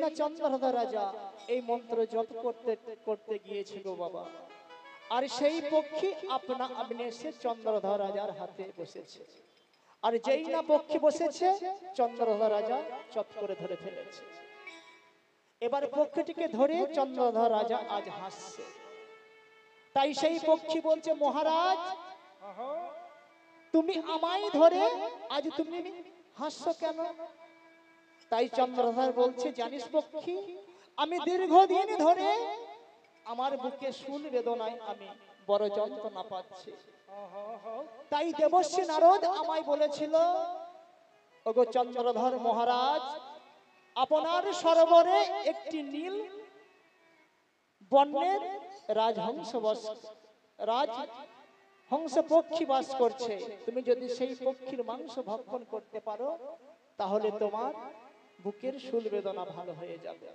না চন্দ্রধর রাজা এই মন্ত্র জপ করতে করতে গিয়েছে গো বাবা, আর সেই পক্ষী আপনা আপনি এসে চন্দ্রধর রাজার হাতে বসেছে। আর যেই না পক্ষী বসেছে চন্দ্রধর রাজা চট করে ধরে ফেলেছে। এবার পক্ষীটিকে ধরে চন্দ্রধর রাজা আজ হাসছে। তাই সেই পক্ষী বলছে, মহারাজ তুমি আমায় ধরে আজ তুমি হাসছো কেন? তাই চন্দ্রধর বলছে, জানিস পক্ষী, আমি দীর্ঘদিন ধরে আমার বুকে শুল বেদনায় আমি বড় যন্ত্রণা পাচ্ছি। তাই দেবর্ষি নারদ আমায় বলেছিল, ওগো চন্দ্রধর মহারাজ, আপনার সরোবরে একটি নীল বর্ণের রাজহংস পক্ষী বাস করছে। তুমি যদি সেই পক্ষীর মাংস ভক্ষণ করতে পারো তাহলে তোমার বুকের শুল বেদনা ভালো হয়ে যাবে।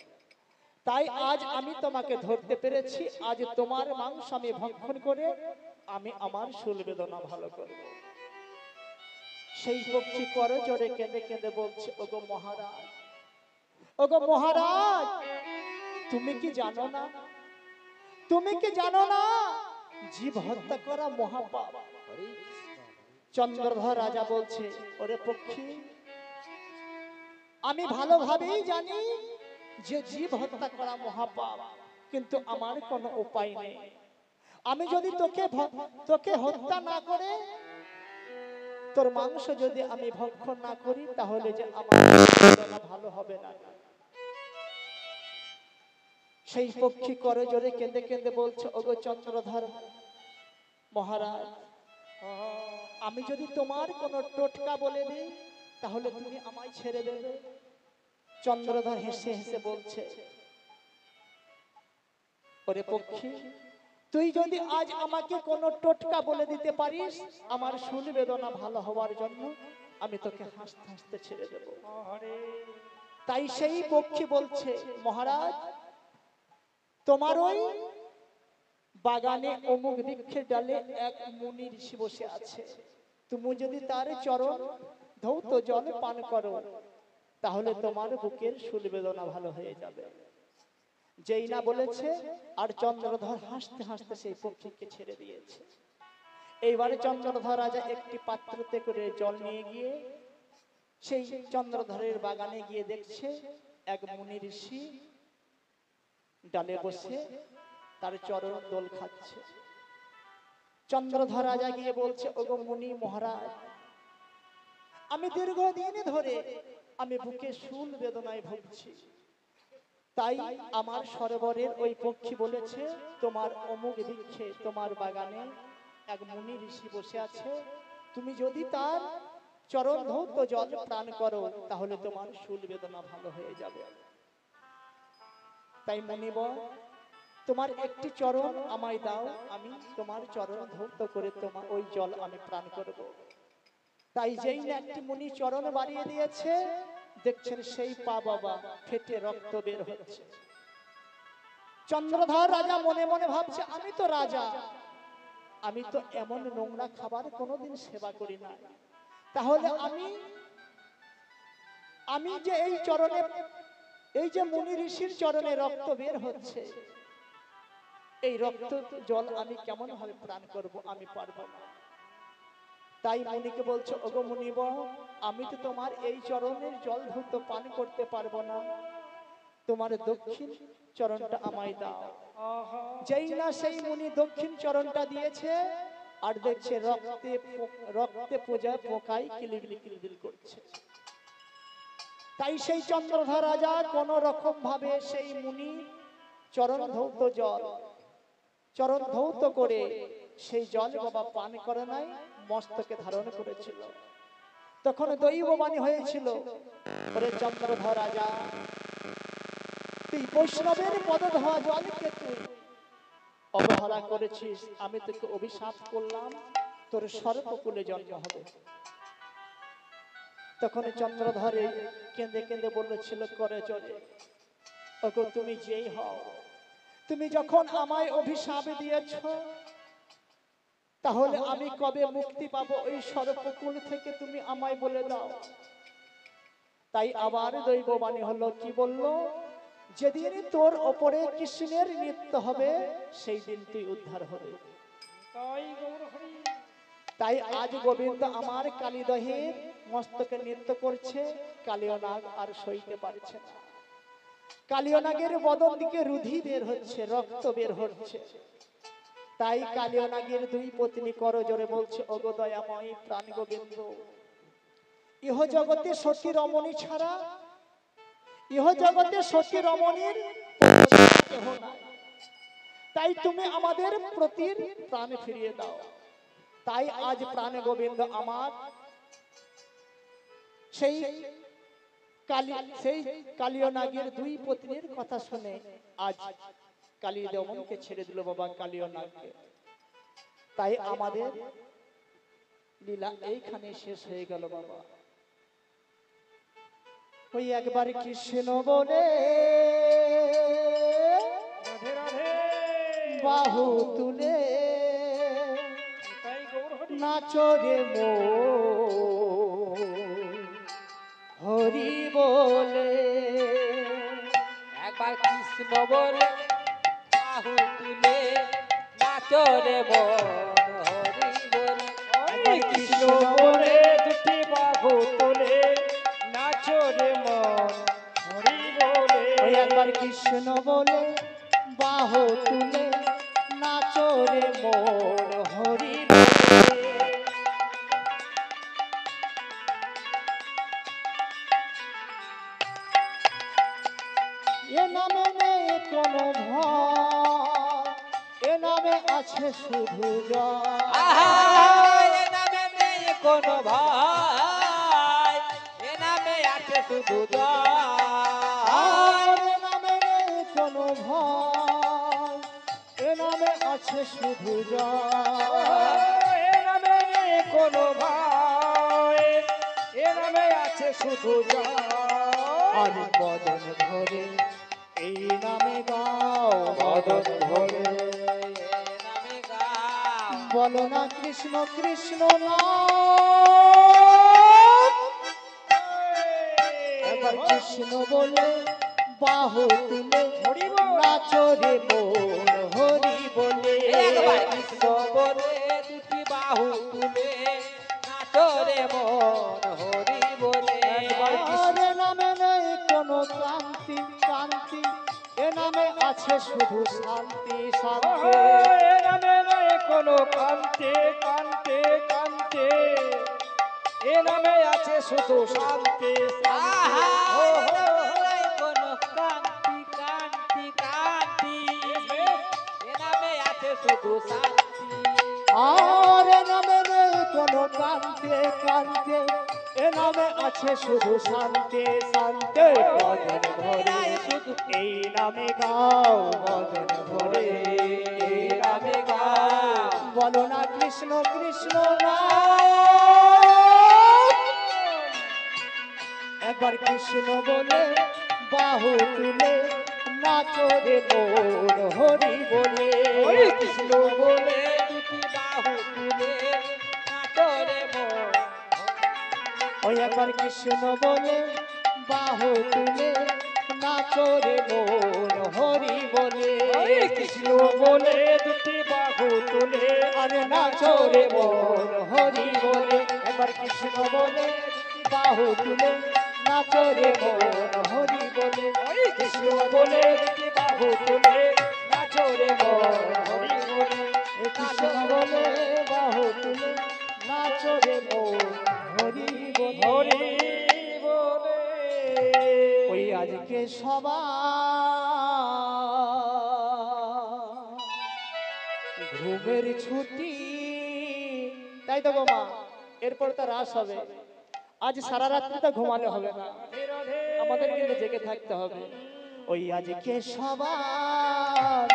তাই আজ আমি তোমাকে ধরতে পেরেছি, আজ তোমার মাংস আমি ভক্ষণ করে আমি আমার শুল বেদনা ভালো করব। সেই পক্ষী করে জোরে কেঁদে কেঁদে বলছে, ওগো মহারাজ, ওগো মহারাজ, তুমি কি জানো না, তুমি কি জানো না জীব হত্যা করা মহাপাপ? চন্দ্রধর রাজা বলছে, ওরে পক্ষী, আমি ভালোভাবেই জানি যে জীব হত্যা করা মহাপাপ, কিন্তু আমার কোনো উপায় নেই। আমি যদি তোকে হত্যা না করে তোর মাংস যদি আমি ভক্ষণ না করি তাহলে যে আমার ভালো হবে না। সেই পক্ষী করে জোরে কেঁদে কেঁদে বলছে, ওগো চন্দ্রধর মহারাজ, আমি যদি তোমার কোনো টোটকা বলে দিই তাহলে তুমি আমায় ছেড়ে দেবে? চন্দ্রধর হেসে হেসে বলছে, ওরে পক্ষী, তুই যদি আজ আমাকে কোনো টোটকা বলে দিতে পারিস আমার শুল বেদনা ভালো হওয়ার জন্য, আমি তোকে হাসতে হাসতে ছেড়ে দেব। তাই সেই পক্ষী বলছে, মহারাজ, তোমার ওই বাগানে অমুক বৃক্ষের ডালে এক মুনি ঋষি বসে আছে, তুমি যদি তার চরণ ধৌত জল পান করো তাহলে তোমার বুকের শুল বেদনা ভালো হয়ে যাবে। যেই না বলেছে আর চন্দ্রধর হাসতে হাসতে সেই পক্ষীকে ছেড়ে দিয়েছে। এইবারে চন্দ্রধর রাজা একটি পাত্রতে করে জল নিয়ে গিয়ে সেই চন্দ্রধরের বাগানে গিয়ে দেখছে এক মুনি ঋষি ডালে বসে তার চরণ দোল খাচ্ছে। চন্দ্রধর রাজা গিয়ে বলছে, ওগো মুনি মহারাজ, আমি দীর্ঘদিন ধরে আমি বুকে শুল বেদনায় ভুগছি। তাই আমার সরোবরের ওই পক্ষী বলেছে তোমার অমুক বৃক্ষে তোমার বাগানে এক মুনি ঋষি বসে আছে, তুমি যদি তার চরণ ধৌত জল পান করো তাহলে তোমার শুল বেদনা ভালো হয়ে যাবে। তাই মুনিব, তোমার একটি চরণ আমায় দাও, আমি তোমার চরণ ধৌত করে তোমার ওই জল আমি পান করব। তাই যেই না একটি মুনি চরণ বাড়িয়ে দিয়েছে, দেখছেন সেই পা বাবা ফেটে রক্ত বের হচ্ছে। চন্দ্রধর রাজা মনে মনে ভাবছে, আমি তো রাজা, আমি তো এমন নোংরা খাবার কোনোদিন সেবা করি না, তাহলে আমি যে এই চরণে এই যে মুনি ঋষির চরণে রক্ত বের হচ্ছে, এই রক্ত জল আমি কেমন ভাবে পান করব? আমি পারবো না। তাই মুনিকে বলছো, ওগো মুনিব, আমি তো তোমার এই চরণের জল ধৌত পান করতে পারবো না, তোমার দক্ষিণ চরণটা আমায় দাও। যেই না সেই মুনি দক্ষিণ চরণটা দিয়েছে আর দেখছে রক্তে পূজা পোকাই কিলিবিলি কিলিবিলি করছে। তাই সেই চন্দ্রধর রাজা কোন রকম ভাবে সেই মুনি চরণ ধৌত করে সেই জল বাবা পান করে নাই, মস্তকে ধারণ করেছিল। তখন দৈববাণী হয়েছিল, ওরে চন্দ্রধর রাজা, তুই বৈষ্ণবের পদ ধোয়া জলকে তুই অবহেলা করেছিস, আমি তোকে অভিশাপ করলাম, তোর সর্পকুলে জন্ম হবে। তখন চন্দ্রধরে কেঁদে কেঁদে বলেছিল, করে চলে, ওগো তুমি যেই হও, তুমি যখন আমায় অভিশাপ দিয়েছ তাহলে আমি কবে মুক্তি পাবো ওই সর্পকুল থেকে, তুমি আমায় বলে দাও। তাই আবার দৈববাণী হলো, কি বললো, যেদিন তোর ওপরে কৃষ্ণের নৃত্য হবে সেই দিন তুই উদ্ধার হবে। তাই আজ গোবিন্দ আমার কালীদহের মস্তকে নৃত্য করছে। কালীয় নাগ আর সইতে পারছে না। কালীয় নাগের বদন দিকে রুধি বের হচ্ছে, রক্ত বের হচ্ছে। তাই কালীয় নাগের দুই পত্নী করজোরে বলছে, ওগো দয়াময় প্রাণ গোবিন্দ, ইহ জগতে সতী রমণী ছাড়া, ইহ জগতে সতী রমণীর কেহ নাই। তাই তুমি আমাদের প্রতির প্রাণ ফিরিয়ে দাও। তাই আজ প্রাণ গোবিন্দ আমার সেই কালীয় নাগের দুই পত্নীর কথা শুনে আজ কালী দমনকে ছেড়ে দিল বাবা কালীয় নাগকে। তাই আমাদের লীলা এইখানে শেষ হয়ে গেল বাবা। ওই একবার কৃষ্ণ বলে বাহু তুলে নাচো রে মো হরি বলে। একবার কৃষ্ণ বলে বাহু তুলে নাচো রে মন হরি বলে। একবার কৃষ্ণ বলে দুটি বাহু তুলে নাচো রে মন হরি বলে। ওই একবার কৃষ্ণ বলে বাহু তুলে নাচো রে মোর হরি বলে। এ নামে নেই কোনো ভয়, এ নামে আছে শুধু আহা, জয়। এ নামে নেই কোনো ভয়, এ নামে আছে শুধু জয়। এ নামে নেই কোনো ভয়, এ নামে আছে শুধু জয়। এ নামে নেই কোনো ভয়, এ নামে আছে শুধু জয়। আর বদন ধরে এই নামে গাও, বদন ধরে এ নামে গাও। বলো না কৃষ্ণ কৃষ্ণ নাম। একবার কৃষ্ণ বলে বাহু তুলে নাচো রে মোর হরি বলে। একবার কৃষ্ণ বলে দুটি বাহু তুলে নাচো রে মন হরি বলে। আর এ নামে নেই কোনো ক্রান্তি ক্রান্তি, এ নামে আছে শুধু শান্তি শান্তি। এ নামে নেই কোনো কান্তে কান্তে কান্তে, এ নামে আছে শুধু শান্তি আহা, শান্তি। এ নামে নাই কোনো কান্তি কান্তি কান্তি, এ নামে আছে শুধু শান্তি। আর এ নামে নেই কোনো কান্তে কান্তে, এ নামে আছে শুধু শান্তি শান্তি। বদন ধরে শুধু এই নামে গাও, বদন ধরে এই নামে গাও। বলো না কৃষ্ণ কৃষ্ণ নাম। একবার কৃষ্ণ বলে বাহু তুলে নাচো রে মোর হরি বলে। কৃষ্ণ বলে দুটি বাহু তুলে নাচো রে মন। ওই একবার কৃষ্ণ বলে বাহু তুলে নাচো রে মোর হরি বলে। কৃষ্ণ বলে দুটি বাহু তুলে আরে নাচো রে মোর হরি বলে। একবার কৃষ্ণ বলে বাহু তুলে নাচো রে মোর হরি বলে। কৃষ্ণ বলে দুটি বাহু তুলে নাচো রে মন হরি বলে। কৃষ্ণ বলে বাহু তুলে নাচো রে মোর হরি বলে। হরি বলে। ওই আজকে সবাই ঘুমের ছুটি, তাই তো গো মা, এরপর তো রাস হবে। আজ সারা রাত্রি তো ঘুমালে হবে না, আমাদের কিন্তু জেগে থাকতে হবে। ওই আজকে সবাই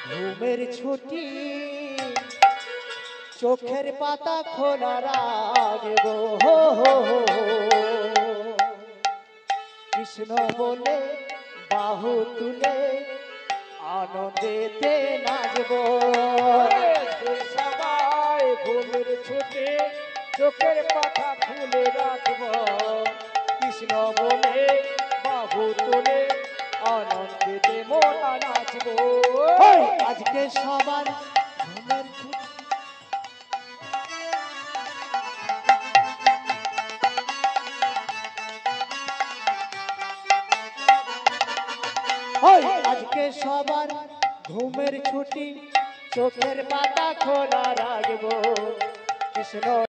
ঘুমের ছুটি, চোখের পাতা খোলা রাখবো। কৃষ্ণ বলে বাহু তুলে আনন্দেতে নাচবো। সবাই ঘুমের ছুটে চোখের পাতা খুলে রাখব। কৃষ্ণ বলে বাহু তুলে আনন্দেতে মোটা নাচবো। ওই আজকে সবার ঘুমের ছুটি। ওই আজকে সবার ঘুমের ছুটি, চোখের পাতা খোলা রাখবো। কৃষ্ণ